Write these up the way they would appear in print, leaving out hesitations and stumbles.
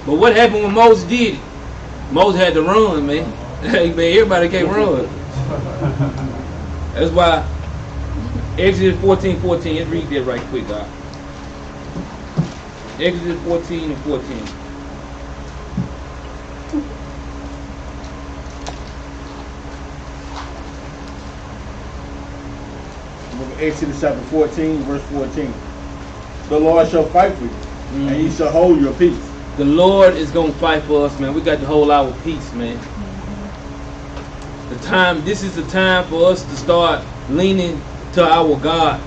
But what happened when Moses did it? Moses had to run, man. Everybody can't run. That's why Exodus 14:14. Let's read that right quick, God. Exodus 14:14. Exodus chapter 14, verse 14. The Lord shall fight for you, and he shall hold your peace. The Lord is gonna fight for us, man. We got to hold our peace, man. This is the time for us to start leaning to our God.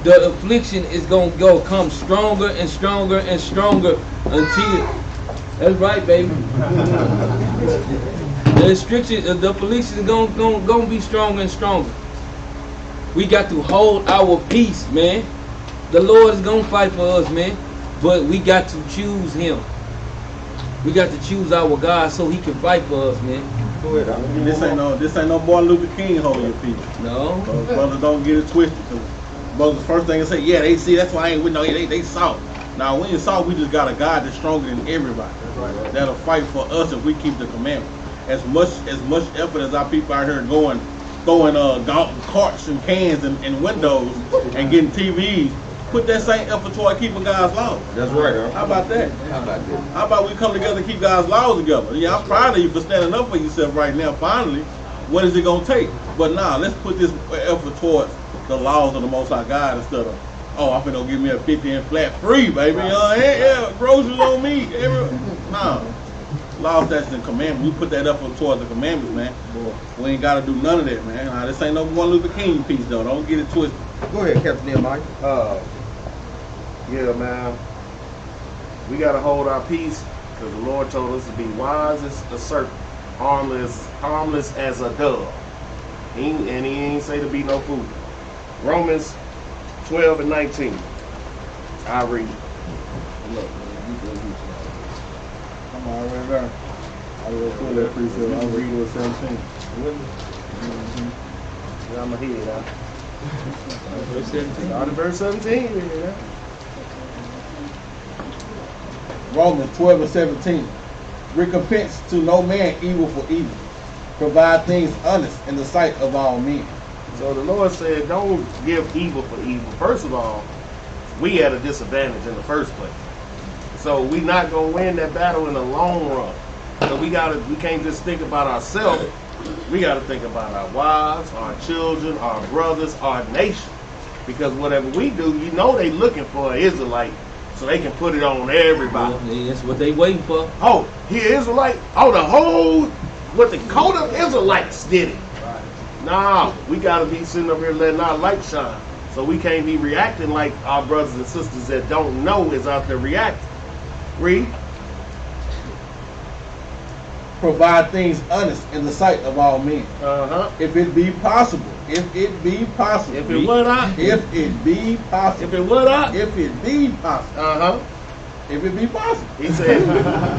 The affliction is gonna come stronger and stronger and stronger until. That's right, baby. The affliction is gonna be stronger and stronger. We got to hold our peace, man. The Lord is gonna fight for us, man. But we got to choose Him. We got to choose our God so He can fight for us, man. Go ahead. This ain't no Martin Luther King holding your peace. No. Brothers, don't get it twisted. Brothers, first thing they say, yeah, they see. That's why I ain't with no. They soft. Now, when you soft, we just got a God that's stronger than everybody. That's right. That'll fight for us if we keep the commandments. As much effort as our people out here throwing carts and cans and windows and getting TVs. Put that same effort toward keeping God's laws. That's right, huh? How about that? How about we come together and keep God's laws together? Yeah, I'm proud of you for standing up for yourself right now. Finally, what is it going to take? But now, let's put this effort towards the laws of the Most High God instead of, oh, I'm finna give me a 50 and flat free, baby. Yeah, groceries on me. Nah. Law, statutes, and commandments. We put that effort towards the commandments, man. We ain't got to do none of that, man. Nah, this ain't no Martin Luther King piece, though. Don't get it twisted. Go ahead, Captain Mike. Yeah, man. We got to hold our peace because the Lord told us to be wise as a serpent, harmless as a dove. He ain't say to be no fool. Romans 12:19. I read it. I'm already there. I will pull that precept. I'll read it 17. I'm ahead, huh? Verse 17. Start at verse 17. Yeah. Romans 12:17. Recompense to no man evil for evil. Provide things honest in the sight of all men. So the Lord said, don't give evil for evil. First of all, we at a disadvantage in the first place. So we not gonna win that battle in the long run. So we can't just think about ourselves. We gotta think about our wives, our children, our brothers, our nation. Because whatever we do, you know they looking for an Israelite, so they can put it on everybody. Well, that's what they waiting for. Oh, he Israelite? Oh, the code of Israelites did it. Nah, we gotta be sitting up here letting our light shine. So we can't be reacting like our brothers and sisters that don't know is out there reacting. Read. Provide things honest in the sight of all men. If it be possible. If it be possible. If it would not. If it be possible. If it would not. If it be possible. If it be possible. He said,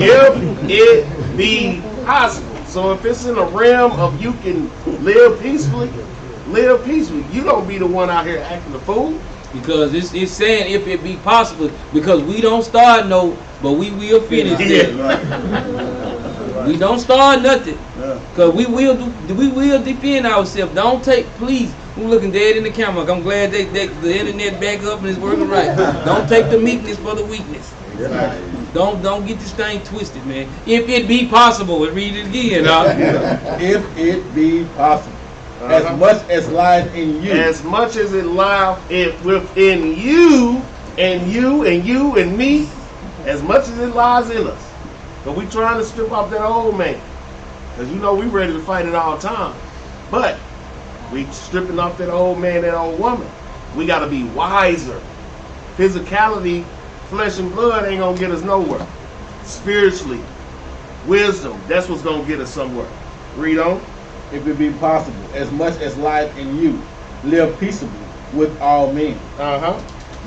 if it be possible. So if it's in a realm of you can live peacefully, live peacefully. You don't be the one out here acting a fool. Because it's saying if it be possible, because we don't start no, but we will finish it. We don't start nothing. Because we will defend ourselves. Don't take, please, I'm looking dead in the camera. I'm glad the internet back up and it's working right. Don't take the meekness for the weakness. Don't get this thing twisted, man. If it be possible, and read it again. If it be possible. As much as lies in you. As much as it lies within you, and you, and you, and me, as much as it lies in us. But we trying to strip off that old man. Because you know we ready to fight it all the time. But we stripping off that old man, that old woman. We got to be wiser. Physicality, flesh and blood ain't going to get us nowhere. Spiritually, wisdom, that's what's going to get us somewhere. Read on. If it be possible, as much as lies in you, live peaceably with all men.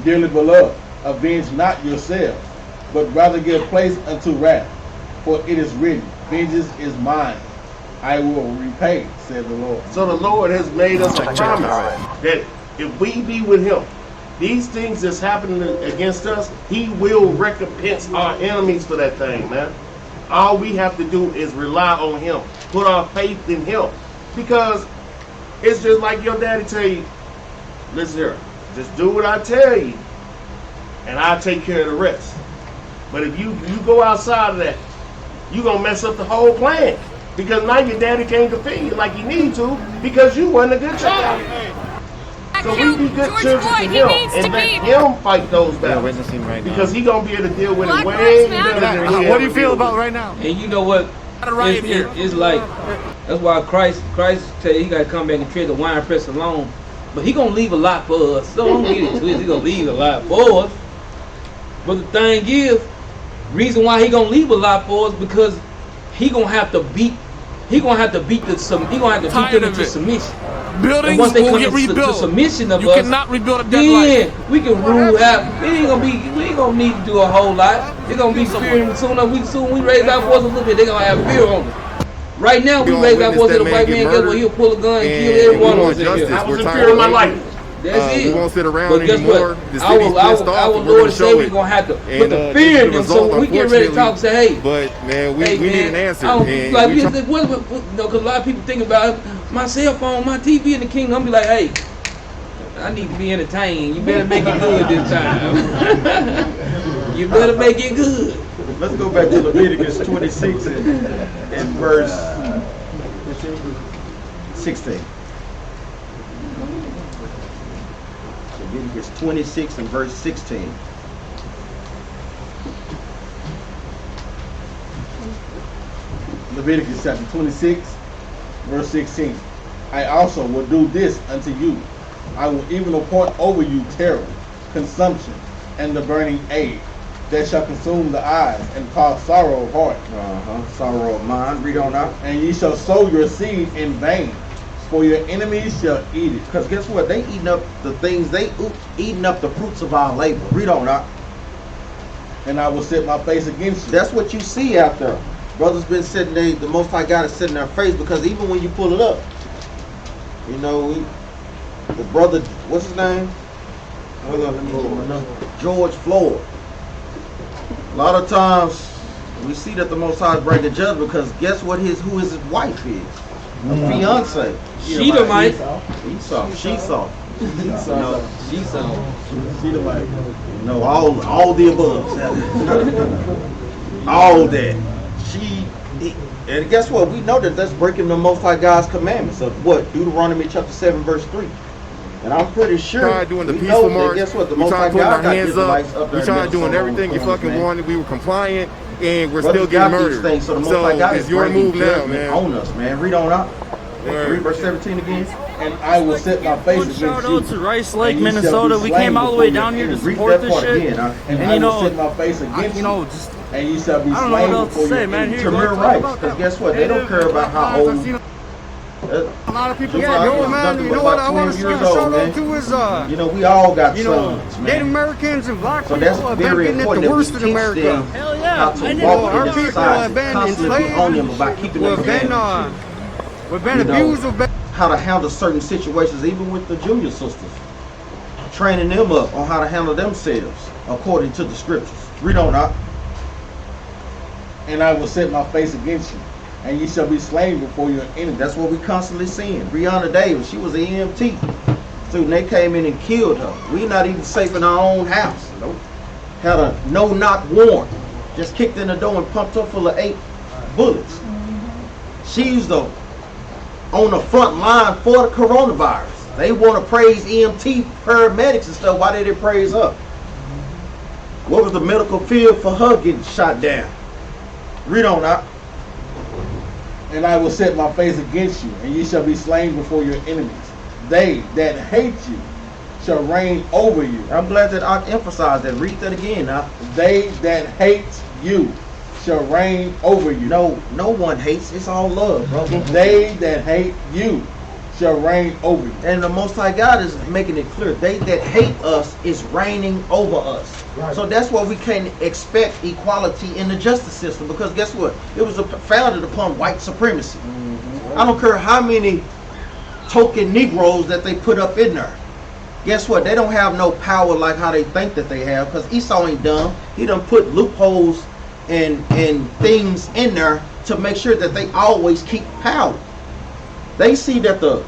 Dearly beloved, avenge not yourselves, but rather give place unto wrath. For it is written, vengeance is mine, I will repay, said the Lord. So the Lord has made us a promise that if we be with him, these things that's happening against us, he will recompense our enemies for that thing, man. All we have to do is rely on him, put our faith in him, because it's just like your daddy tell you, listen here, just do what I tell you, and I'll take care of the rest. But if you go outside of that, you're going to mess up the whole plan. Because now your daddy can't defend you like he need to because you wasn't a good child. So we be good children to him and let him fight those battles. Because he going to be able to deal with it way better than what do you feel about right now? And you know what? It's like, that's why Christ tell you, he got to come back and tread the wine press alone. But he going to leave a lot for us. So don't get it twisted. He going to leave a lot for us. But the thing is, reason why he gonna leave a lot for us because he gonna have to beat them into submission. Buildings once they will come get rebuilt. To submission of you us, cannot rebuild a dead life. We can rule out. We ain't gonna need to do a whole lot. They're gonna be fearing soon we raise our voice a little bit. They're gonna have fear on us. Right now, we raise our voice at a white man. Guess what? He'll pull a gun and kill everyone on us. I was in fear of my life. That's it. We won't sit around but guess anymore. What? The city's pissed off. Our Lord and Savior gonna have to put the fear in them. So when we get ready to talk, say, hey. But man, we need an answer. Because a lot of people think about my cell phone, my TV in the kingdom. I'm be like, hey, I need to be entertained. You better make it good this time. You better make it good. Let's go back to Leviticus 26 and verse 16. Leviticus 26 and verse 16. Leviticus chapter 26, verse 16. I also will do this unto you. I will even appoint over you terror, consumption, and the burning ague, that shall consume the eyes and cause sorrow of heart. Sorrow of mind. Read on out. And ye shall sow your seed in vain, for your enemies shall eat it. Because guess what? They eating up the things, eating up the fruits of our labor. Read on out. And I will set my face against you. That's what you see out there. Brothers been sitting there, the Most High God is sitting in their face, because even when you pull it up, you know, the brother, what's his name? Hold on, let me get my number. George Floyd. A lot of times we see that the Most High is bringing judgment because guess what who his wife is? A fiance. Sheedomite. Esau. Shesaw. Sheedomite. No, all the above. All that. And guess what? We know that that's breaking the Most High God's commandments of what? Deuteronomy chapter 7 verse 3. And I'm pretty sure doing the peaceful march. Guess what? The We Most High tried putting our God hands up. We tried doing everything you fucking wanted. We were compliant, and we're still getting murdered. So the Most High God it's is your bringing move now, judgment man. on us, man. Read on out. Read verse 17 again. And I will set my face against you. Shout out to Rice Lake, and ye shall Minnesota. be We slain came all the before way your down here to enemies. Read support that this part shit. again, huh? And And I you will know, set my face against you. just and you shall be I don't know slain what else to before say, your man. enemies. Here, Tamir go talk Rice, about because that. guess what? They don't care about how old. A lot of people Yeah, got yo, old, man. nothing You but know what? about I want to 12 years shout old, out man. to his, You know, we all got you know, sons, man. Native Americans and black So people that's have been very getting at important the that we worst teach in America. them hell how yeah. to I You did. know, walk our in this people society, have been constantly enslaved. on them about keeping their We've been, commandments. we've been You know, abused. We've been how to handle certain situations, even with the junior sisters. Training them up on how to handle themselves according to the scriptures. Read on out. And I will set my face against you, and ye shall be slain before your enemies. That's what we constantly seeing. Breonna Davis, she was an EMT student. They came in and killed her. We not even safe in our own house. Nope. Had a no-knock warrant. Just kicked in the door and pumped her full of 8 bullets. She's on the front line for the coronavirus. They want to praise EMT paramedics and stuff. Why did they praise her? What was the medical field for her getting shot down? Read on out. And I will set my face against you, and ye shall be slain before your enemies. They that hate you shall reign over you. I'm glad that I emphasized that. Read that again now. They that hate you shall reign over you. No one hates. It's all love, bro. They that hate you shall reign over you. And the Most High God is making it clear. They that hate us is reigning over us. Right. So that's why we can't expect equality in the justice system, because guess what? It was founded upon white supremacy. I don't care how many token Negroes that they put up in there. guess what? They don't have no power like how they think that they have, because Esau ain't dumb. He done put loopholes and things in there to make sure that they always keep power. They see that the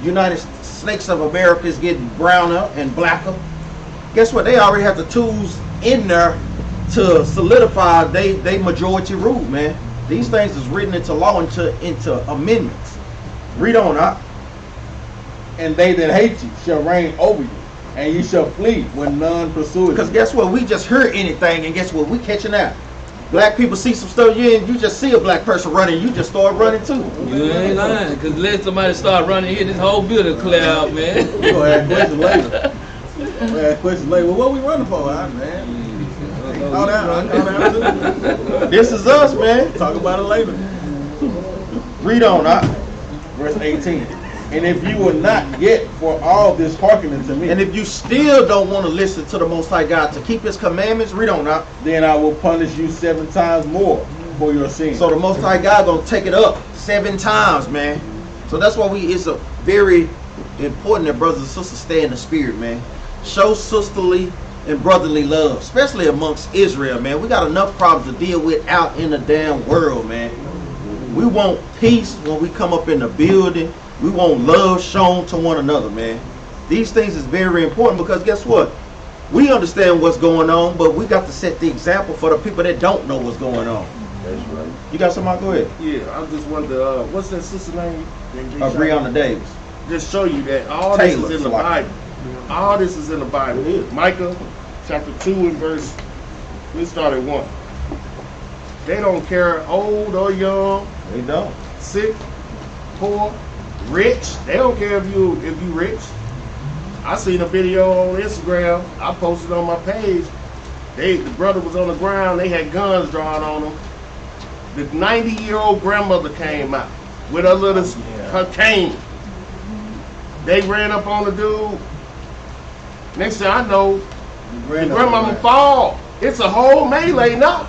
United Snakes of America is getting browner and blacker. Guess what? They already have the tools in there to solidify they majority rule, man. These things is written into law, into amendments. Read on up. And they that hate you shall reign over you, and you shall flee when none pursue you. Because guess what? We just heard anything, and guess what? We catching out. Black people see some stuff, you just see a black person running, you just start running too. You ain't lying, because let somebody start running here, this whole building clear out, man. We're going to ask questions later. We'll ask questions later. Well, what we running for, man? Call out. This is us, man. Talk about it later. Read on, Verse 18. And if you will not yet for all this hearkening to me, and if you still don't want to listen to the Most High God to keep His commandments, read on now. Then I will punish you 7 times more for your sins. So the Most High God gonna take it up 7 times, man. So that's why it's a very important that brothers and sisters stay in the spirit, man. Show sisterly and brotherly love, especially amongst Israel, man. We got enough problems to deal with out in the damn world, man. We want peace when we come up in the building. We want love shown to one another, man. These things is very important because guess what? We understand what's going on, but we got to set the example for the people that don't know what's going on. That's right. You got something? Go ahead. Yeah, I just wonder, what's that sister name? Breonna Davis. Just show you that all Taylor, this is in the Bible. All this is in the Bible. Micah chapter 2 and verse, let's start at 1. They don't care old or young. They don't. Sick, poor, rich. They don't care if you rich. I seen a video on Instagram. I posted on my page. The brother was on the ground. They had guns drawn on him. The 90-year-old grandmother came out with her cane. They ran up on the dude. Next thing I know, the grandmama fall. It's a whole melee now.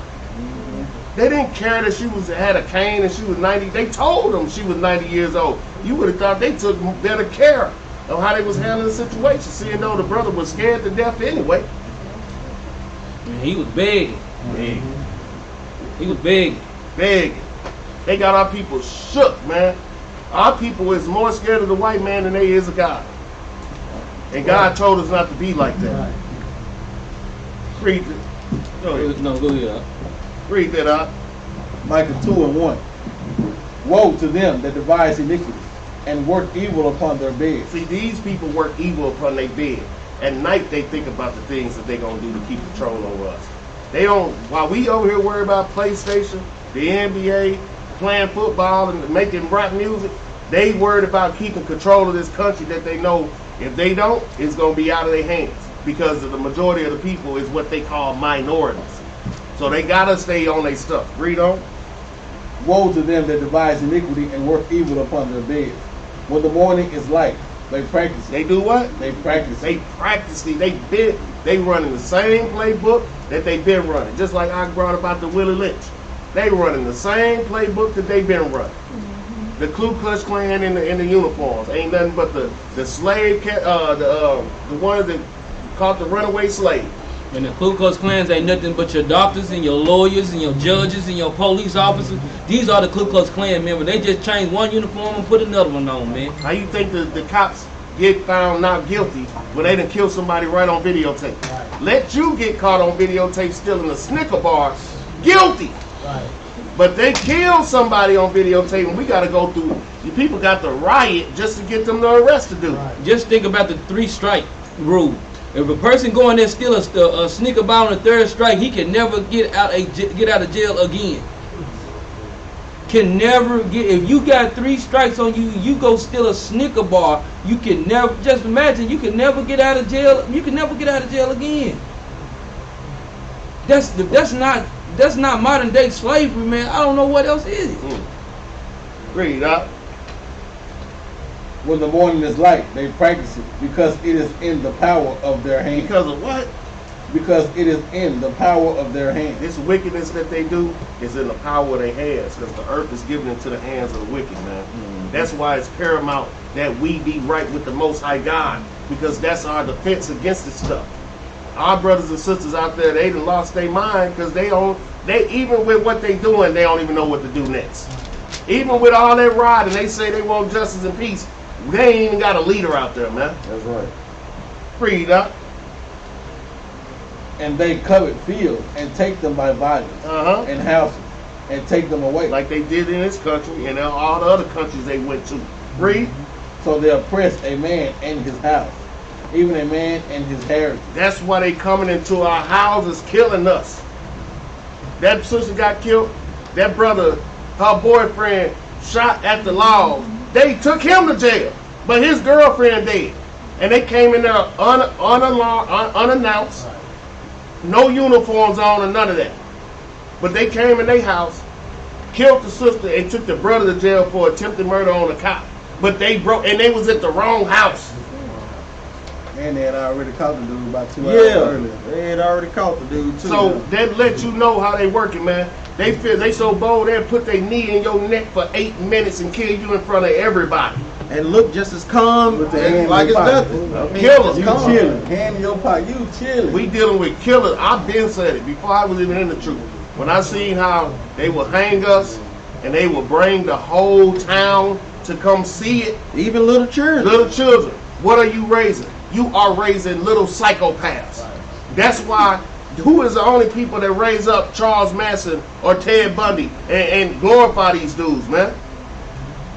They didn't care that she had a cane and she was 90. They told them she was 90 years old. You would have thought they took better care of how they was handling the situation, seeing though the brother was scared to death anyway. Man, he was begging. He was begging. Begging. They got our people shook, man. Our people is more scared of the white man than they is of God. And God told us not to be like that. Read it. Go ahead. No, go ahead. Read that out. Micah 2 and 1. Woe to them that devise iniquity and work evil upon their beds. See, these people work evil upon their bed. At night, they think about the things that they're going to do to keep control over us. They don't, while we over here worry about PlayStation, the NBA, playing football and making rap music, they worried about keeping control of this country that they know if they don't, it's going to be out of their hands. Because of the majority of the people is what they call minorities. So they got to stay on their stuff. Read on. Woe to them that devise iniquity and work evil upon their beds. When the morning is light, they practice it. They do what? They practice They practice it. They running the same playbook that they've been running. Just like I brought about the Willie Lynch. They running the same playbook that they've been running. The Ku Klux Klan in the uniforms ain't nothing but the slave, the ones that caught the runaway slave. And the Ku Klux Klans ain't nothing but your doctors and your lawyers and your judges and your police officers. These are the Ku Klux Klan members. They just changed one uniform and put another one on, man. How you think the cops get found not guilty when they done kill somebody right on videotape? Right. Let you get caught on videotape stealing a Snicker bar, guilty. Right. But they killed somebody on videotape and we got to go through, you people got to riot just to get them to arrest the dude. Right. Just think about the 3-strike rule. If a person go in there steal a Snicker bar on the 3rd strike, he can never get out of jail again. Can never get, if you got 3 strikes on you, you go steal a Snicker bar, you can never, just imagine, you can never get out of jail. You can never get out of jail again. That's not modern day slavery, man. I don't know what else is it. Read up. When the morning is light, they practice it because it is in the power of their hands. Because of what? Because it is in the power of their hands. This wickedness that they do is in the power of their hands because the earth is given into the hands of the wicked, man. That's why it's paramount that we be right with the Most High God because that's our defense against this stuff. Our brothers and sisters out there, they done lost their mind because they even with what they doing, they don't even know what to do next. Even with all that rioting, they say they want justice and peace. They ain't even got a leader out there, man. That's right. Freed up. And they covet fields and take them by violence and houses and take them away. Like they did in this country and all the other countries they went to. Read. So they oppressed a man and his house, even a man and his heritage. That's why they coming into our houses killing us. That sister got killed. That brother, her boyfriend, shot at the law. They took him to jail, but his girlfriend dead. And they came in there unannounced, no uniforms on or none of that. But they came in their house, killed the sister, and took the brother to jail for attempted murder on the cop. But they they was at the wrong house. And they had already caught the dude about 2 hours earlier. They had already caught the dude too. So that let you know how they working, man. They feel they so bold they'll put their knee in your neck for 8 minutes and kill you in front of everybody. And look just as calm and like it's nothing. Killers. You chilling. Hand in your pocket. You chilling. We dealing with killers. I've been said it before I was even in the truth. When I seen how they would hang us and they would bring the whole town to come see it. Even little children. Little children. What are you raising? You are raising little psychopaths. That's why, who is the only people that raise up Charles Manson or Ted Bundy and glorify these dudes, man?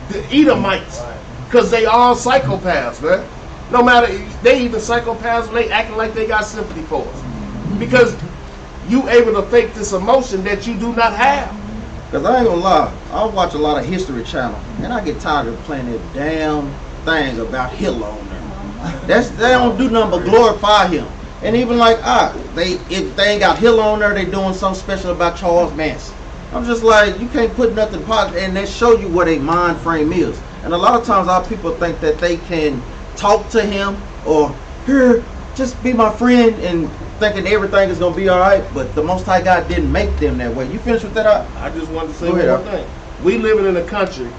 The Edomites. Because they all psychopaths, man. No matter, they even psychopaths when they acting like they got sympathy for us. Because you able to fake this emotion that you do not have. Because I ain't gonna lie, I watch a lot of History Channel, and I get tired of playing that damn thing about Hitler on there. They don't do nothing but glorify him. And even like, if they ain't got Hitler on there, they doing something special about Charles Manson. I'm just like, you can't put nothing positive, and they show you what a mind frame is. And a lot of times our people think that they can talk to him or, here, just be my friend, and thinking everything is going to be all right, but the Most High God didn't make them that way. You finished with that? I just wanted to say one more thing. We living in a country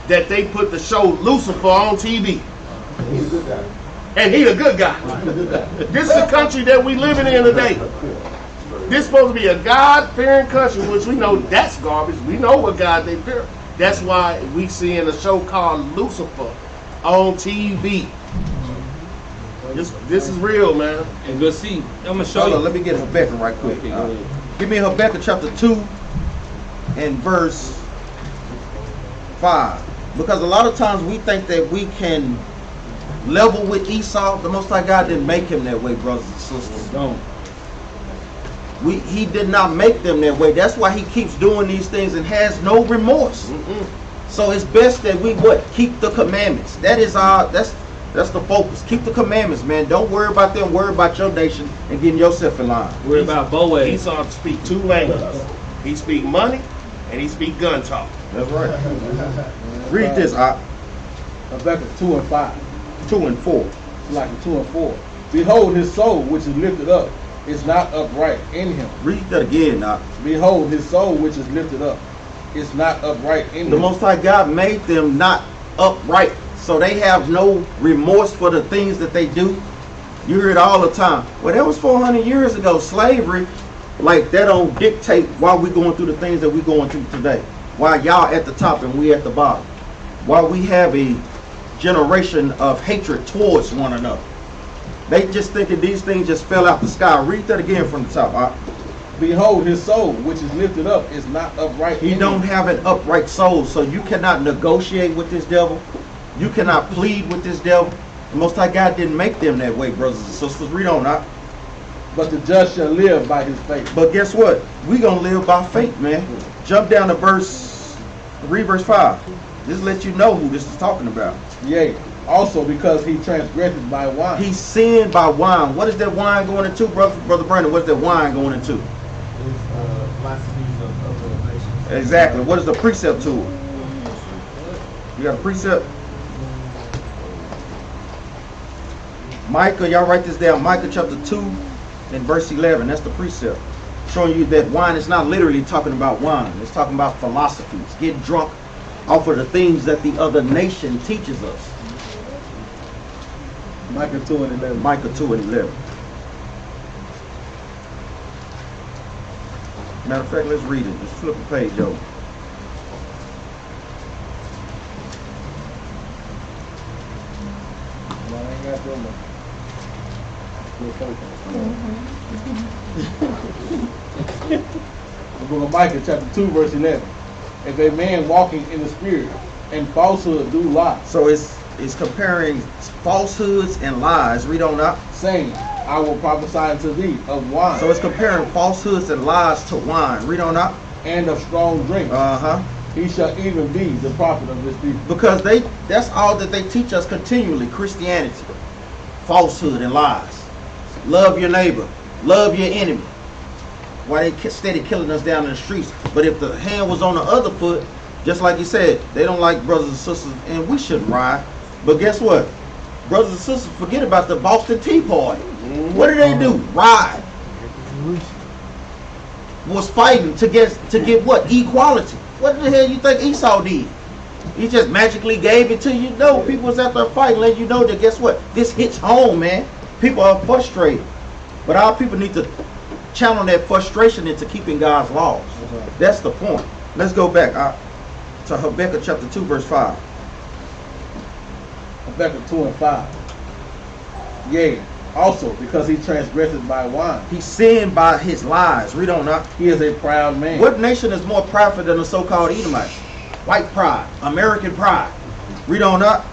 that they put the show Lucifer on TV. He's a good guy. And he a good guy. This is the country that we living in today. This supposed to be a God-fearing country, which we know that's garbage. We know what God they fear. That's why we seeing a show called Lucifer on TV. This is real, man. And go see. I'm gonna show you. Let me get Habakkuk right quick. Okay, give me Habakkuk chapter 2 and verse 5. Because a lot of times we think that we can level with Esau. The Most High God didn't make him that way, brothers and sisters. Don't. He did not make them that way. That's why he keeps doing these things and has no remorse. So it's best that we keep the commandments. That is that's the focus. Keep the commandments, man. Don't worry about them. Worry about your nation and getting yourself in line. Worry about Boaz. Esau speak 2 languages. He speak money and he speak gun talk. That's right. Read this, Habakkuk 2 and 5. 2 and 4. It's like a 2 and 4. Behold, his soul which is lifted up is not upright in him. Read that again, Behold, his soul which is lifted up is not upright in him. The Most High God made them not upright. So they have no remorse for the things that they do. You hear it all the time. Well, that was 400 years ago. Slavery, like that don't dictate why we're going through the things that we're going through today. Why y'all at the top and we at the bottom. Why we have a generation of hatred towards one another. They just think that these things just fell out the sky. Read that again from the top. Behold, his soul which is lifted up is not upright. He don't have an upright soul, so you cannot negotiate with this devil. You cannot plead with this devil. The Most High God didn't make them that way, brothers and sisters. Read on, But the just shall live by his faith. But guess what? We're going to live by faith, man. Jump down to read verse 5. This let you know who this is talking about. Yea, also because he transgressed by wine. He sinned by wine. What is that wine going into, Brother Brandon? What's that wine going into? Exactly. What is the precept to it? You got a precept? Micah, y'all write this down. Micah chapter 2 and verse 11. That's the precept. Showing you that wine is not literally talking about wine. It's talking about philosophies. Get drunk off of the things that the other nation teaches us. Micah 2 and 11. Micah 2 and 11. Matter of fact, let's read it. Just flip the page over. The book of Micah, chapter 2, verse 11. If a man walking in the spirit and falsehood do lie. So it's comparing falsehoods and lies. Read on up. Saying, I will prophesy unto thee of wine. So it's comparing falsehoods and lies to wine. Read on up. And of strong drink. He shall even be the prophet of this people. Because that's all that they teach us continually. Christianity. Falsehood and lies. Love your neighbor. Love your enemy. Why they steady killing us down in the streets. But if the hand was on the other foot, just like you said, they don't like brothers and sisters, and we shouldn't ride. But guess what? Brothers and sisters forget about the Boston Tea Party. What did they do? Ride. Was fighting to get what? Equality. What the hell you think Esau did? He just magically gave it to you? No, people was out there fighting, letting you know that guess what? This hits home, man. People are frustrated. But our people need to channel that frustration into keeping God's laws. That's the point. Let's go back to Habakkuk chapter 2, verse 5. Habakkuk 2 and 5. Yea, also because he transgressed by wine. He sinned by his lies. Read on up. He is a proud man. What nation is more prideful than the so-called Edomites? White pride, American pride. Read on up.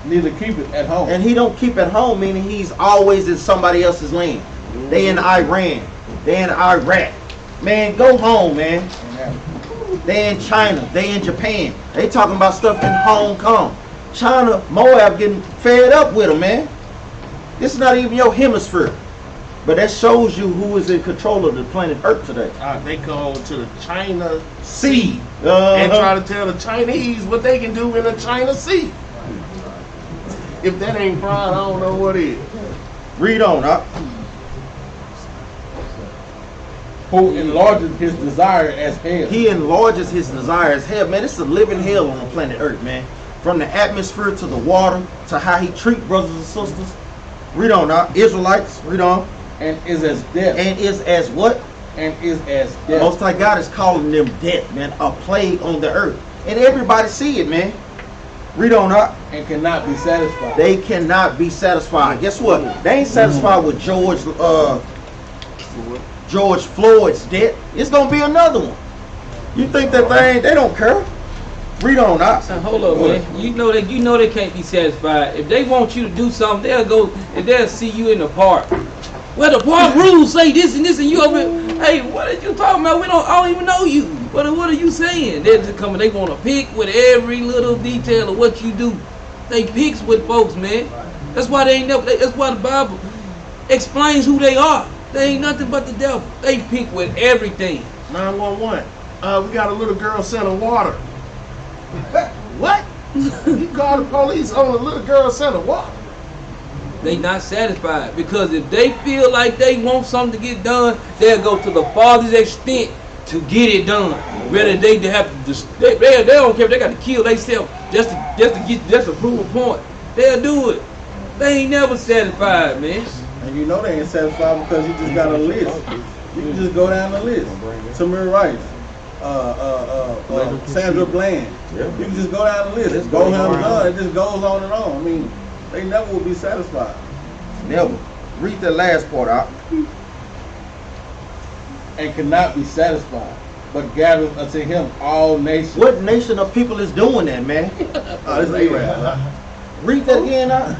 Neither keep it at home. And he don't keep at home, meaning he's always in somebody else's land. They in Iran. They in Iraq. Man, go home, man. They in China. They in Japan. They talking about stuff in Hong Kong. China, Moab getting fed up with them, man. This is not even your hemisphere. But that shows you who is in control of the planet Earth today. They go to the China Sea. And try to tell the Chinese what they can do in the China Sea. If that ain't pride, I don't know what is. Read on up. Who enlarges his desire as hell. He enlarges his desire as hell. Man, it's a living hell on the planet Earth, man. From the atmosphere to the water to how he treat brothers and sisters. Read on up. Israelites, read on. And is as death. And is as what? And is as death. Most High God is calling them death, man. A plague on the earth. And everybody see it, man. Read on up. And cannot be satisfied. They cannot be satisfied. Guess what? They ain't satisfied with George Floyd's death. It's gonna be another one. You think that they don't care? Read on up. Hold up, man. You know they can't be satisfied. If they want you to do something, they'll see you in the park. Well, the park rules say this and this, and you over. Hey, what are you talking about? I don't even know you. What are you saying? They're just coming. They want to pick with every little detail of what you do. They picks with folks, man. That's why they ain't never. That's why the Bible explains who they are. They ain't nothing but the devil. They pick with everything. 911. We got a little girl selling water. What? You call the police on a little girl selling water? They not satisfied, because if they feel like they want something to get done, they'll go to the farthest extent to get it done. Whether they have to, they don't care if they got to kill themselves just to prove a point. They'll do it. They ain't never satisfied, man. And you know they ain't satisfied because you just got a list. You can just go down the list. Tamir Rice, Sandra Bland. You can just go down the list. It's go down the gun. It just goes on and on. I mean, they never will be satisfied. Never. Read the last part out. And cannot be satisfied, but gathers unto him all nations. What nation of people is doing that, man? This Arab. Read that again out.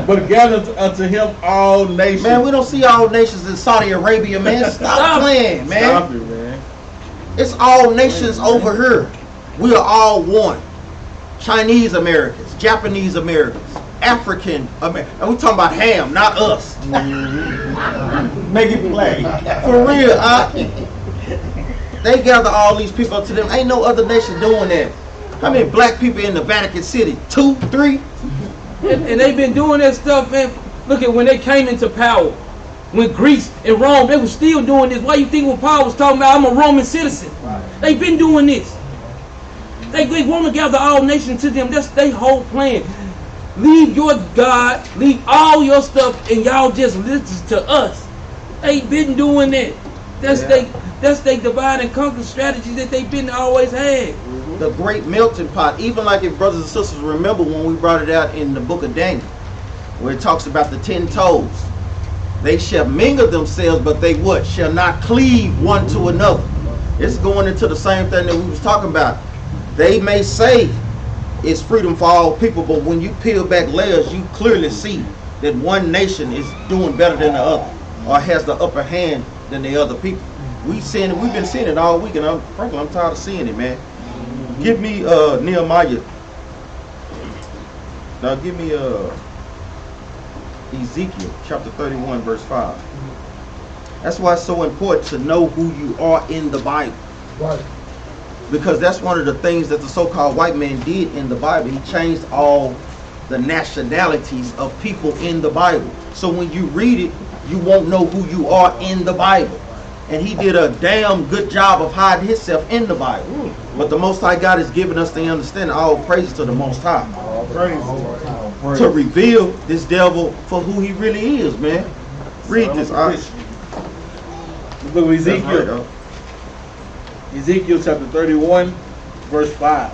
But gathers unto him all nations. Man, we don't see all nations in Saudi Arabia, man. Stop playing, man. Stop it, man. It's all nations over here. We are all one. Chinese Americans, Japanese Americans, African Americans. And we talking about ham, not us. Make it play. For real, they gather all these people to them. Ain't no other nation doing that. How many black people in the Vatican City? 2, 3? And they've been doing that stuff, man. Look at when they came into power. When Greece and Rome, they were still doing this. Why you think when Paul was talking about, I'm a Roman citizen? They've been doing this. They want to gather all nations to them. That's their whole plan. leave your God, leave all your stuff, and y'all just listen to us. They been doing that. That's they divide and conquer strategy that they've been always had. The great melting pot. Even like if brothers and sisters remember when we brought it out in the book of Daniel, where it talks about the 10 toes. They shall mingle themselves, but they what? Shall not cleave one to another. It's going into the same thing that we was talking about. They may say it's freedom for all people, but when you peel back layers, you clearly see that one nation is doing better than the other, or has the upper hand than the other people. We've been seeing it all week, and I'm tired of seeing it, man. Give me Nehemiah. Now give me Ezekiel chapter 31 verse 5. That's why it's so important to know who you are in the Bible. Right. Because that's one of the things that the so-called white man did in the Bible. He changed all the nationalities of people in the Bible. So when you read it, you won't know who you are in the Bible. And he did a damn good job of hiding himself in the Bible. But the Most High God has given us the understanding, all praise to the Most High, to reveal this devil for who he really is, man. Read this. Look at Ezekiel. Ezekiel chapter 31, verse 5.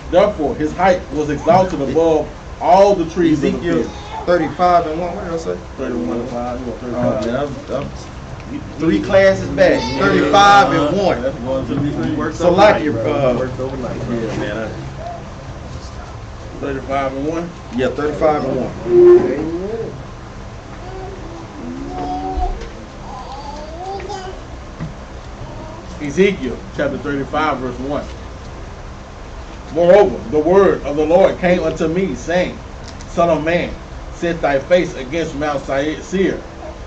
Therefore, his height was exalted above all the trees of the Ezekiel field. 35 and 1. What did I say? 31 and 5. You want 35? 3 classes back. 35 and 1. That's going to be So like your Worked overnight. yeah, man. 35 and 1. yeah, 35 and 1. Ezekiel chapter 35 verse 1. Moreover, the word of the Lord came unto me, saying, Son of man, set thy face against Mount Seir,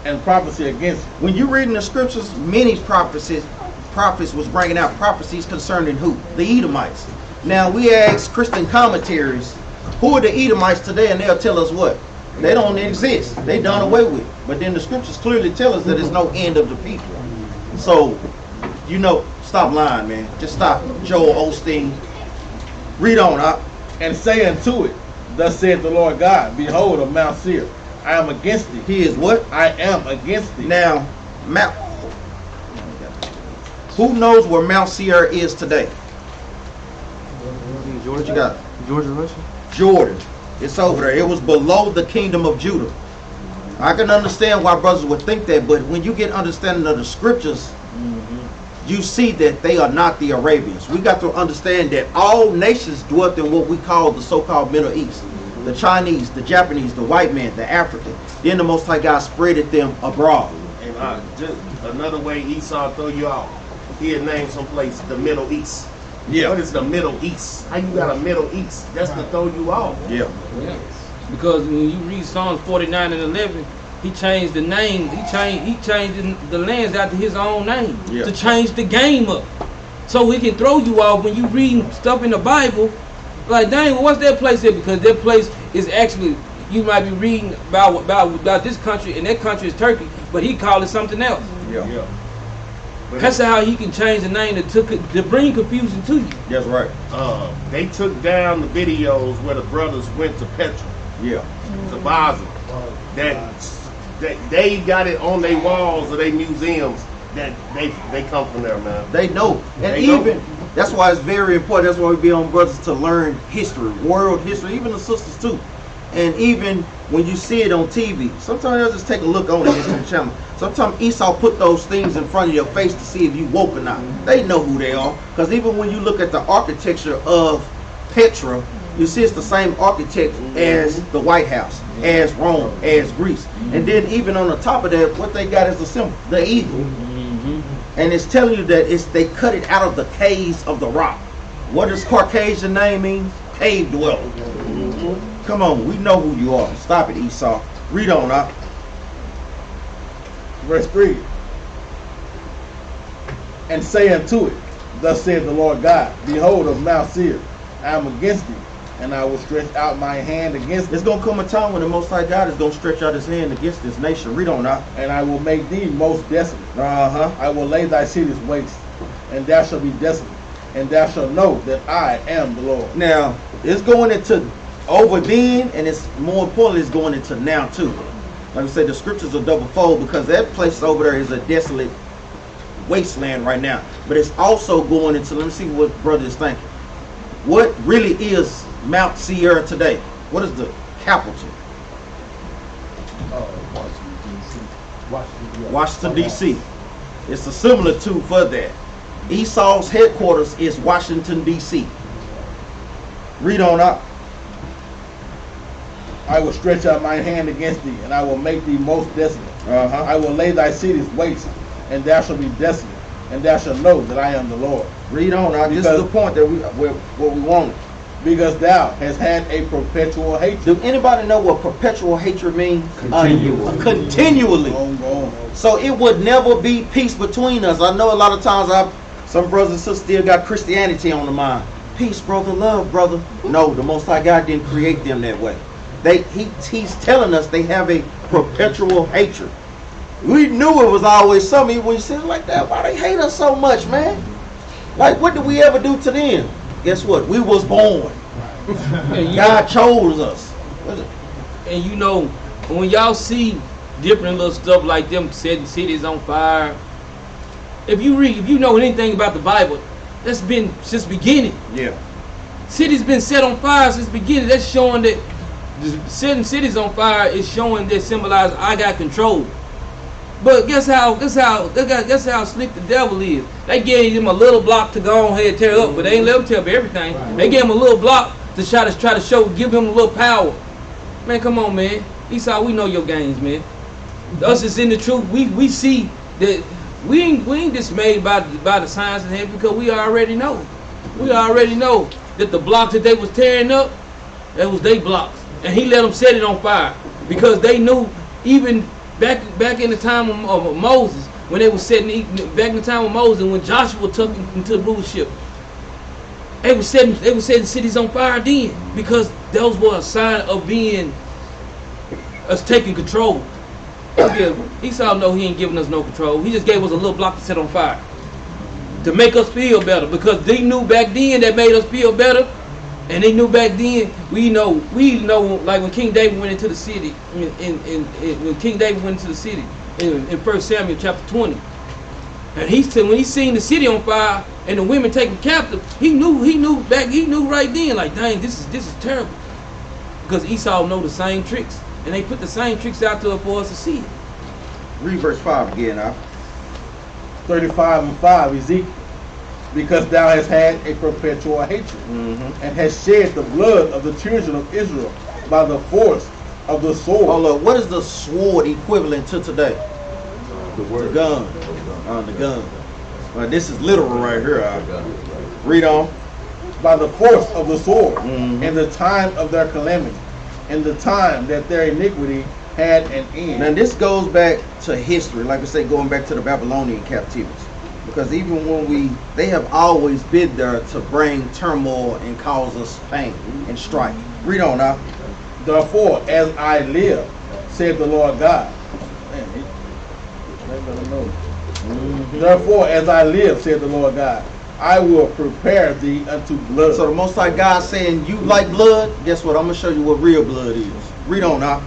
and prophesy against it. When you read in the scriptures, many prophets was bringing out prophecies concerning who? The Edomites. Now we ask Christian commentaries, who are the Edomites today? And they'll tell us what? They don't exist. They done away with. But then the scriptures clearly tell us that there's no end of the people. So, you know, stop lying, man. Just stop. Joel Osteen. Read on up. And say unto it, Thus saith the Lord God, Behold, of Mount Seir, I am against thee. He is what? I am against thee. Now, who knows where Mount Seir is today? What you got? Jordan. It's over there. It was below the kingdom of Judah. I can understand why brothers would think that, but when you get understanding of the scriptures, you see that they are not the Arabians. We got to understand that all nations dwelt in what we call the so-called Middle East. The Chinese, the Japanese, the white man, the African. Then the Most High God spreaded them abroad. And just another way Esau throw you off. He had named some place the Middle East. Yeah. What is the Middle East? How you got a Middle East? That's to throw you off. Yeah. Because when you read Psalms 49 and 11, he changed the name. He changed the lands after his own name to change the game up, so he can throw you off when you read stuff in the Bible. Like, dang, what's that place there? Because that place is actually, you might be reading about this country, and that country is Turkey, but he called it something else. Yeah. That's how he can change the name to bring confusion to you. That's right. They took down the videos where the brothers went to Petra. Yeah. To Basel. That they got it on their walls of their museums. That they come from there, man. They know. And They even know. that's why it's very important. That's why we be on brothers to learn history, world history, even the sisters too. And even when you see it on TV, sometimes they'll just take a look on the History Channel. Sometimes Esau put those things in front of your face to see if you woke or not. They know who they are. Because even when you look at the architecture of Petra, you see it's the same architect as the White House, as Rome, as Greece. And then even on the top of that, what they got is the symbol, the eagle. And it's telling you that they cut it out of the caves of the rock. What does Caucasian name mean? Cave dweller. Come on, we know who you are. Stop it, Esau. Read on up. Verse 3. And say unto it, Thus saith the Lord God, Behold, of Mount Seir, I am against thee, and I will stretch out my hand against thee. There's going to come a time when the Most High God is going to stretch out his hand against this nation. Read on up. And I will make thee most desolate. I will lay thy cities waste, and thou shalt be desolate, and thou shalt know that I am the Lord. Now, it's going into over then, and it's more importantly, it's going into now too. Like I said, the scriptures are double fold because that place over there is a desolate wasteland right now. But it's also going into, let me see what brother is thinking. What really is Mount Sierra today? What is the capital? Washington, D.C. It's a similar to for that. Esau's headquarters is Washington, D.C. Read on up. I will stretch out my hand against thee, and I will make thee most desolate. I will lay thy cities waste, and thou shalt be desolate, and thou shalt know that I am the Lord. Read on. Now, this is the point that what we wanted. Because thou hast had a perpetual hatred. Do anybody know what perpetual hatred means? Continually. So it would never be peace between us. I know a lot of times some brothers and sisters still got Christianity on the mind. Peace, brother, love, brother. No, the Most High God didn't create them that way. He's telling us they have a perpetual hatred. We knew it was always something. When you say it like that, why they hate us so much, man? Like, what did we ever do to them? Guess what? We was born. God chose us. And you know, when y'all see different little stuff like them setting cities on fire, if you know anything about the Bible, that's been since beginning. Yeah. Cities been set on fire since beginning. That's showing that setting cities on fire is showing that symbolizes I got control. But guess how slick the devil is. They gave him a little block to go on ahead and tear up, but they ain't let him tear up everything. They gave him a little block to try to show, give him a little power. Man, come on, man. Esau, we know your games, man. Us is in the truth. We see that we ain't dismayed by the signs in heaven because we already know. We already know that the blocks that they was tearing up, that was they blocks. And he let them set it on fire because they knew even back in the time of Moses, when they were back in the time of Moses, when Joshua took him into the rulership, they were setting cities on fire then because those were a sign of being us taking control. Esau know he ain't giving us no control. He just gave us a little block to set on fire to make us feel better because they knew back then that made us feel better. And they knew back then, we know, like when King David went into the city, when King David went into the city in 1 Samuel chapter 20, and he said when he seen the city on fire and the women taken captive, he knew right then, like, dang, this is terrible, because Esau know the same tricks, and they put the same tricks out there for us to see it. Read verse 5 again now. 35:5, Ezekiel. Because thou hast had a perpetual hatred, and hast shed the blood of the children of Israel by the force of the sword. Hold up, what is the sword equivalent to today? The gun. The gun. Well, this is literal right here. Read on. By the force of the sword, in the time of their calamity, in the time that their iniquity had an end. Now this goes back to history, like I say, going back to the Babylonian captivity. Because even when they have always been there to bring turmoil and cause us pain and strife. Read on now. Therefore, as I live, said the Lord God. Therefore, as I live, said the Lord God, I will prepare thee unto blood. So the Most High God saying, you like blood? Guess what? I'm going to show you what real blood is. Read on now.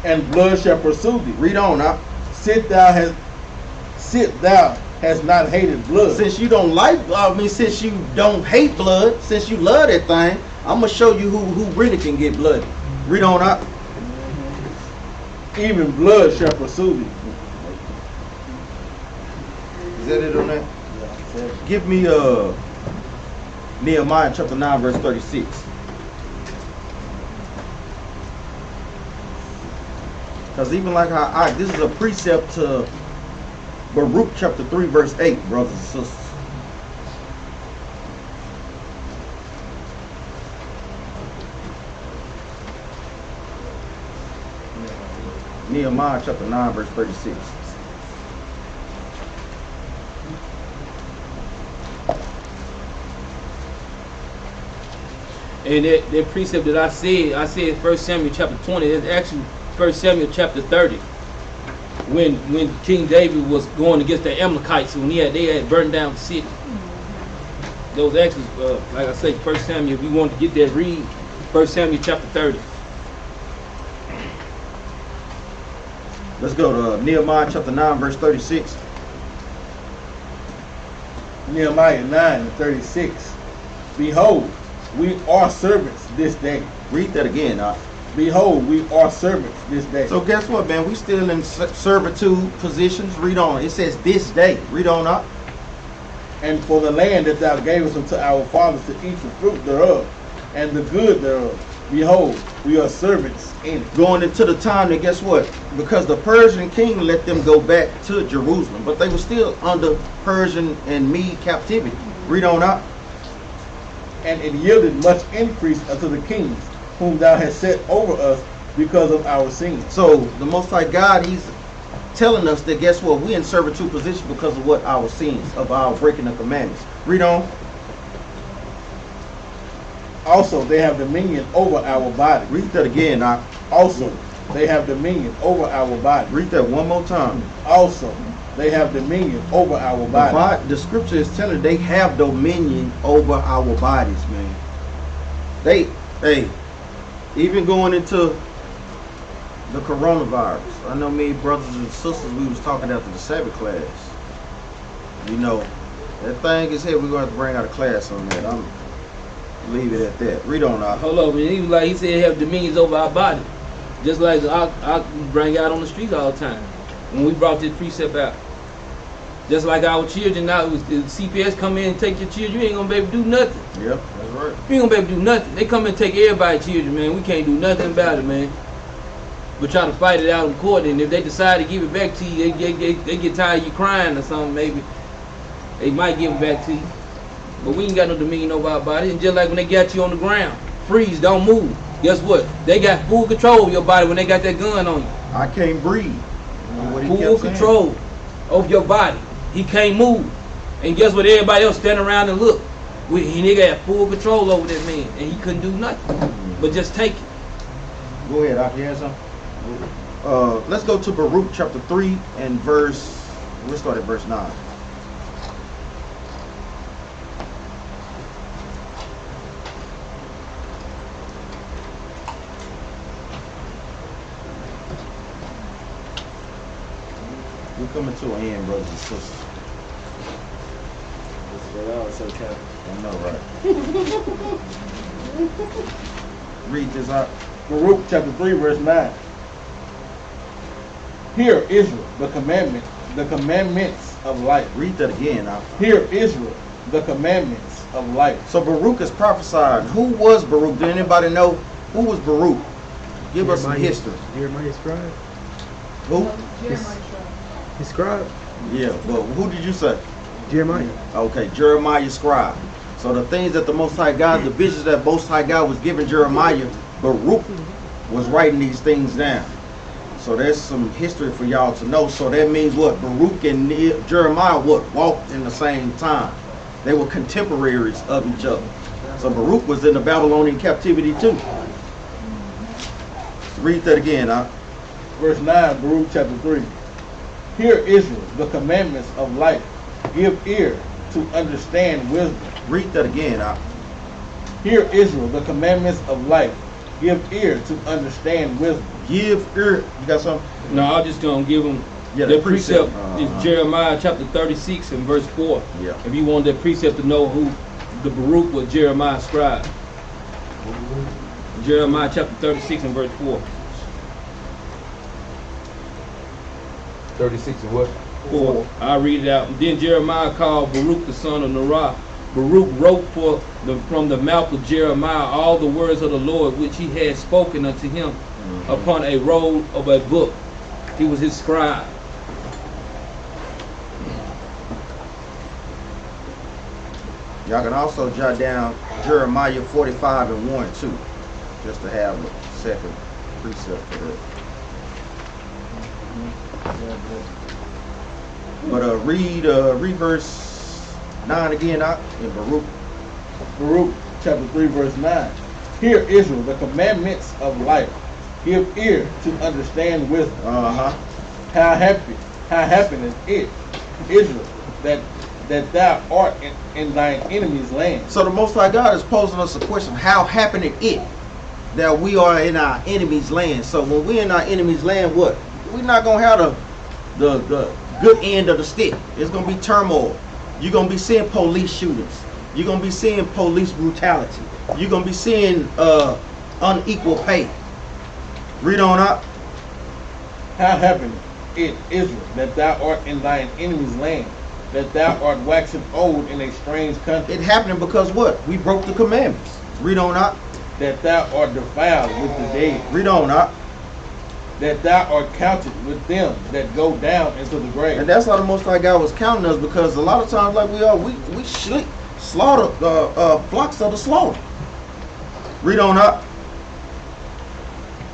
And blood shall pursue thee. Read on now. Sit thou has not hated blood. Since you don't since you don't hate blood, since you love that thing, I'm gonna show you who really can get bloody. Read on up. Even blood shall pursue thee. Is that it on that? Yeah. Give me Nehemiah chapter 9 verse 36. Because even like how this is a precept to Baruch chapter 3 verse 8, brothers and sisters. Nehemiah chapter 9 verse 36. And that precept that I said 1 Samuel chapter 20, that's actually 1 Samuel chapter 30. When King David was going against the Amalekites, when they had burned down the city. Those actually, like I say, 1 Samuel, if you want to get that, read 1 Samuel chapter 30. Let's go to Nehemiah chapter 9, verse 36. Nehemiah 9:36. Behold, we are servants this day. Read that again. Behold, we are servants this day. So guess what, man? We still in servitude positions. Read on. It says this day. Read on up. And for the land that thou gavest unto our fathers to eat the fruit thereof, and the good thereof, behold, we are servants in it. Going into the time that, guess what? Because the Persian king let them go back to Jerusalem, but they were still under Persian and Mede captivity. Read on up. And it yielded much increase unto the kings, whom thou hast set over us because of our sins. So the Most High God, He's telling us that, guess what? We in servitude position because of what our sins, of our breaking the commandments. Read on. Also, they have dominion over our body. Read that again. Also, they have dominion over our body. Read that one more time. Also, they have dominion over our body. The scripture is telling they have dominion over our bodies, man. Hey, even going into the coronavirus. I know me, brothers and sisters, we was talking after the Sabbath class. You know, that thing is here. We're going to have to bring out a class on that. I'm leave it at that. Read on out. Hold on, man. He was like, he said have dominions over our body. Just like I bring out on the streets all the time. When we brought this precept out. Just like our children now, the CPS come in and take your children, you ain't gonna be able to do nothing. Yep, that's right. You ain't gonna be able to do nothing. They come and take everybody's children, man. We can't do nothing about it, man. We're trying to fight it out in court, and if they decide to give it back to you, they get tired of you crying or something, maybe. They might give it back to you. But we ain't got no dominion over our body. And just like when they got you on the ground, freeze, don't move. Guess what? They got full control of your body when they got that gun on you. I can't breathe. Full control over your body. He can't move. And guess what? Everybody else standing around and look. Nigga had full control over that man. And he couldn't do nothing. But just take it. Go ahead, Doc. You have something? Let's go to Baruch chapter 3 and verse, let's start at verse 9. We're coming to an end, brothers and sisters. I know, right? Read this out. Baruch chapter 3, verse 9. Hear, Israel, the commandments of life. Read that again. Hear, Israel, the commandments of life. So Baruch is prophesying. Who was Baruch? Did anybody know who was Baruch? Give us some history. Jeremiah scribe. Who? His scribe. Yeah, well, who did you say? Jeremiah. Okay, Jeremiah scribe. So the things that the Most High God, the visions that Most High God was giving Jeremiah, Baruch was writing these things down. So there's some history for y'all to know. So that means what? Baruch and Jeremiah walked in the same time. They were contemporaries of each other. So Baruch was in the Babylonian captivity too. Read that again, Verse 9, Baruch chapter 3. Hear, Israel, the commandments of life. Give ear to understand wisdom. Read that again, Hear, Israel, the commandments of life. Give ear to understand wisdom. Give ear. You got something? No, I'm just going to give them the precept. Is Jeremiah chapter 36 and verse 4. Yeah. If you want that precept to know who the Baruch was, Jeremiah scribe. Jeremiah chapter 36 and verse 4. 36 and what? 4. I'll read it out. And then Jeremiah called Baruch the son of Nerah. Baruch wrote from the mouth of Jeremiah all the words of the Lord which he had spoken unto him upon a roll of a book. He was his scribe. Y'all can also jot down Jeremiah 45 and 1 too, just to have a second precept for that. But read verse 9 again in Baruch. Baruch chapter 3 verse 9. Hear, Israel, the commandments of life. Give ear to understand wisdom. How happeneth it, Israel, that thou art in thine enemy's land. So the Most High God is posing us a question. How happened it? that we are in our enemy's land. So when we're in our enemy's land, what? We're not gonna have the good end of the stick. It's gonna be turmoil. You're gonna be seeing police shootings. You're gonna be seeing police brutality. You're gonna be seeing unequal pay. Read on up. How happened it, Israel, that thou art in thine enemy's land, that thou art waxing old in a strange country? It happened because what? We broke the commandments. Read on up. That thou art defiled with the dead. Read on up. That thou art counted with them that go down into the grave. And that's how the Most High God was counting us, because a lot of times, like we slaughter flocks of the slaughter. Read on up.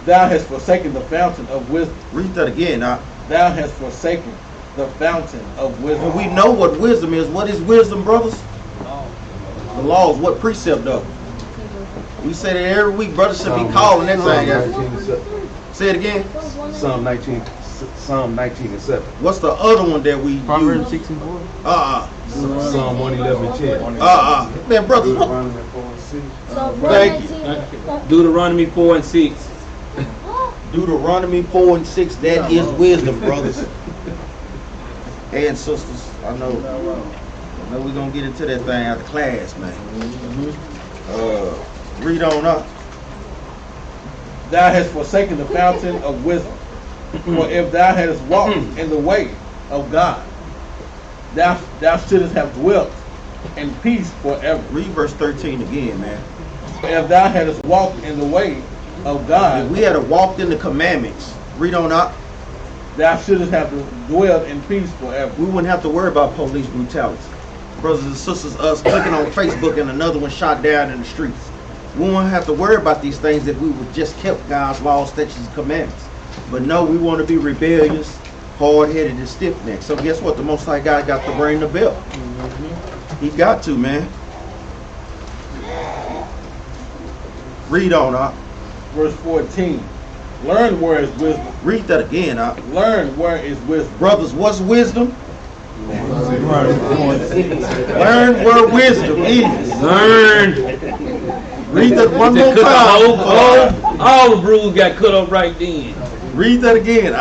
Thou hast forsaken the fountain of wisdom. Read that again. Now. Thou hast forsaken the fountain of wisdom. And we know what wisdom is. What is wisdom, brothers? The laws. What precept of it? We say that every week, brothers should be calling that thing. Say it again. Psalm 19 and 7. What's the other one that we Proverbs use? 6 and 4. Psalm 111 and 10. Man, brothers. Thank you. Deuteronomy 4 and 6. Deuteronomy 4 and 6. That is wisdom, brothers and sisters. I know we're gonna get into that thing after class, man. Read on up. Thou hast forsaken the fountain of wisdom. For if thou hadst walked in the way of God, thou shouldest have dwelt in peace forever. Read verse 13 again, man. If thou hadst walked in the way of God, if we had walked in the commandments, read on up, thou shouldest have dwelt in peace forever. We wouldn't have to worry about police brutality. Brothers and sisters, us clicking on Facebook and another one shot down in the streets. We won't have to worry about these things if we would just kept God's laws, statutes, and commandments. But no, we want to be rebellious, hard-headed, and stiff-necked. So guess what? The Most High God got to bring the belt. He got to, man. Read on, up. Verse 14. Learn where is wisdom. Read that again, up. Learn where is wisdom. Brothers, what's wisdom? Learn where wisdom is. Learn. Read that one more time. All the rules got cut off right then. Read that again.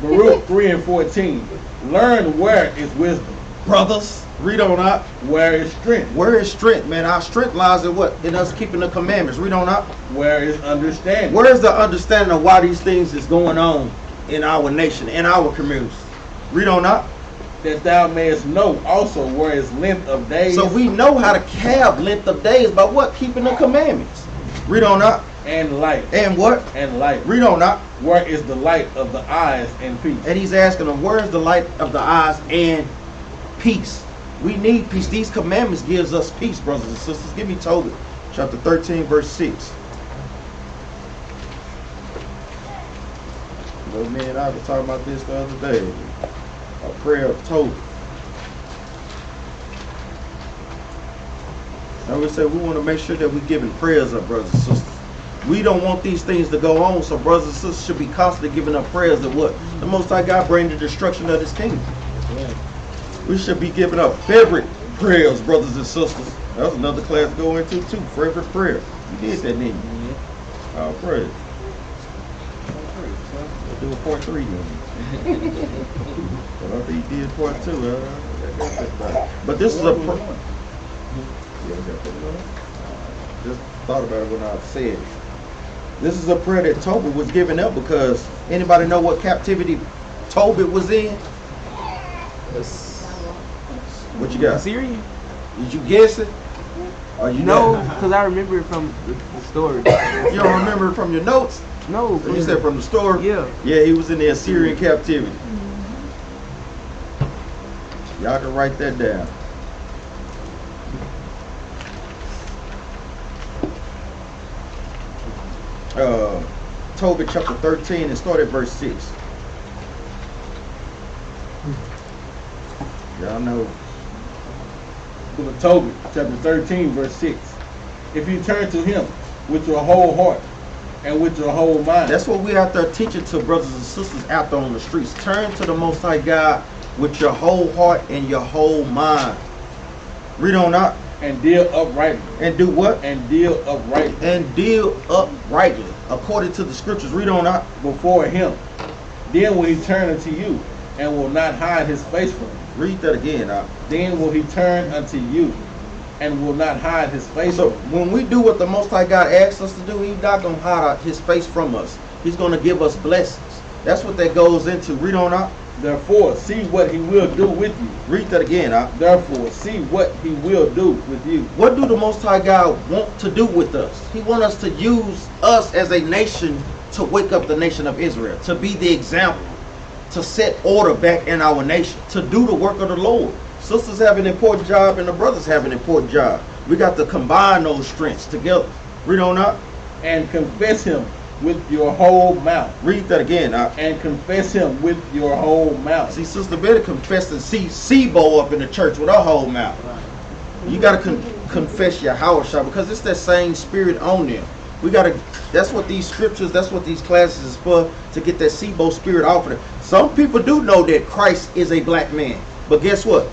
Baruch 3 and 14. Learn where is wisdom. Brothers, read on up. Where is strength? Where is strength, man? Our strength lies in what? In us keeping the commandments. Read on up. Where is understanding? Where is the understanding of why these things is going on in our nation, in our communities? Read on up. That thou mayest know also where is length of days. So we know how to have length of days by what? Keeping the commandments. Read on up. And light. And what? And light. Read on up. Where is the light of the eyes and peace? And he's asking them, where is the light of the eyes and peace? We need peace. These commandments gives us peace, brothers and sisters. Give me Tobit, chapter 13, verse 6. Little man, I was talking about this the other day. A prayer of Tobit. I would say we want to make sure that we're giving prayers up, brothers and sisters. We don't want these things to go on, so brothers and sisters should be constantly giving up prayers that what? The Most High God bring the destruction of His kingdom. Yeah. We should be giving up favorite prayers, brothers and sisters. That's another class to go into too. Favorite prayer. You did that, didn't you? Mm-hmm. I'll pray. We'll do a part 3 then. But I think you did part 2. But this is a prayer. Just thought about it when I said it. This is a prayer that Tobit was giving up, because anybody know what captivity Tobit was in? What you got? Syria? Did you guess it? Or you No, because I remember it from the story. You don't remember it from your notes? No. So you said from the story? Yeah. Yeah, he was in the Assyrian captivity. Y'all can write that down. Tobit chapter 13 and start at verse 6. Y'all know. Book of Tobit, chapter 13, verse 6. If you turn to Him with your whole heart and with your whole mind. That's what we out there teaching to brothers and sisters out there on the streets. Turn to the Most High God with your whole heart and your whole mind. Read on out. And deal uprightly. And do what? And deal uprightly. And deal uprightly, according to the scriptures. Read on out. Before him. Then will he turn unto you, and will not hide his face from you. Read that again. Then will he turn unto you, and will not hide his face So from you. when we do what the Most High God asks us to do, He's not going to hide his face from us. He's going to give us blessings. That's what that goes into. Read on out. Therefore, see what he will do with you. Read that again. Therefore, see what he will do with you. What do the Most High God want to do with us? He wants us to use us as a nation to wake up the nation of Israel, to be the example, to set order back in our nation, to do the work of the Lord. Sisters have an important job and the brothers have an important job. We got to combine those strengths together. Read on up. And confess him with your whole mouth. Read that again. And confess him with your whole mouth. See, Sister Betty confessed and see SABBATH up in the church with her whole mouth. You got to confess your house, because it's that same spirit on them. We got to, that's what these scriptures, that's what these classes is for, to get that SABBATH spirit off of them. Some people do know that Christ is a black man, but guess what?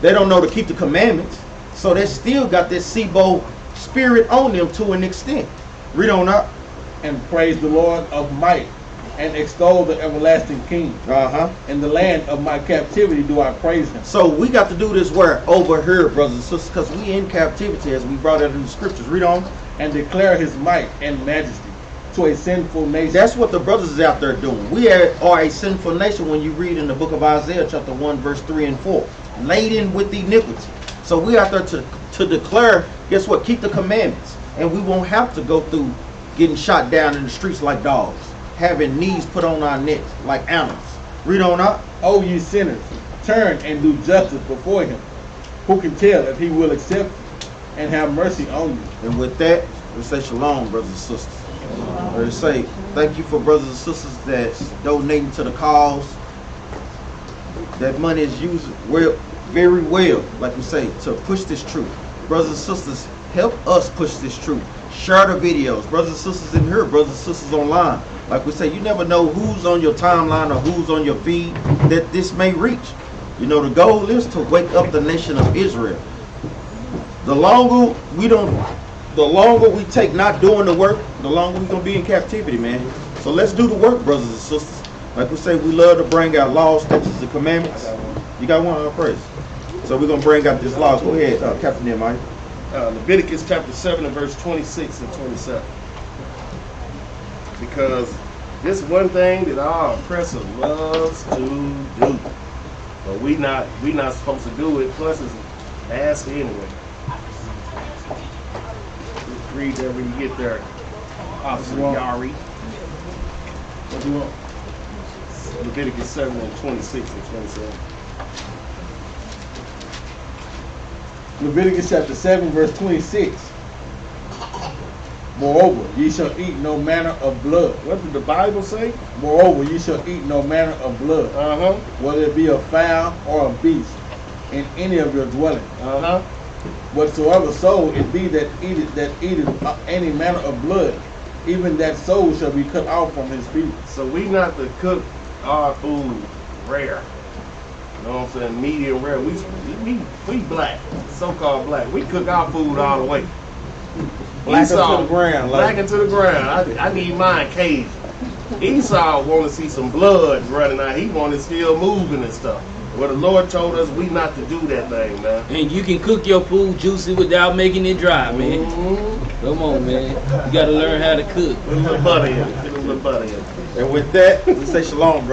They don't know to keep the commandments, so they still got this SABBATH spirit on them to an extent. Read on up. And praise the Lord of might, and extol the everlasting King. In the land of my captivity do I praise him. So we got to do this where? Over here, brothers and sisters, because we in captivity, as we brought out in the scriptures. Read on. And declare his might and majesty to a sinful nation. That's what the brothers is out there doing. We are a sinful nation when you read in the book of Isaiah chapter 1 verse 3 and 4. Laden with iniquity. So we out there to declare, guess what? Keep the commandments. And we won't have to go through getting shot down in the streets like dogs, having knees put on our necks like animals. Read on up. O ye sinners, turn and do justice before him. Who can tell if he will accept you and have mercy on you? And with that, we say shalom, brothers and sisters. We say thank you for brothers and sisters that's donating to the cause. That money is used very well, like we say, to push this truth. Brothers and sisters, help us push this truth. Share the videos. Brothers and sisters in here, brothers and sisters online. Like we say, you never know who's on your timeline or who's on your feed that this may reach. You know, the goal is to wake up the nation of Israel. The longer we take not doing the work, the longer we're going to be in captivity, man. So let's do the work, brothers and sisters. Like we say, we love to bring out laws, statutes, and commandments. You got one? Praise. So we're going to bring out this law. Go ahead, Captain Nehemiah. Leviticus chapter 7 and verse 26 and 27. Because this one thing that our oppressor loves to do. But we not supposed to do it, plus it's nasty anyway. Just read that when you get there, Officer Yari. What do you want? Leviticus 7 and 26 and 27. Leviticus chapter 7 verse 26. Moreover, ye shall eat no manner of blood. What did the Bible say? Moreover, ye shall eat no manner of blood, whether it be a fowl or a beast, in any of your dwellings. Whatsoever soul it be that eateth any manner of blood, even that soul shall be cut off from his people. So we not to cook our food rare. You know what I'm saying? Medium rare. We black, so-called black. We cook our food all the way. Black into the ground. Black into the ground. I need mine Cajun. Esau want to see some blood running out. He want it still moving and stuff. Well, the Lord told us we not to do that thing, man. And you can cook your food juicy without making it dry, man. Come on, man. You got to learn how to cook. Put a little butter in it. Put a little butter in it. And with that, we say shalom, bro.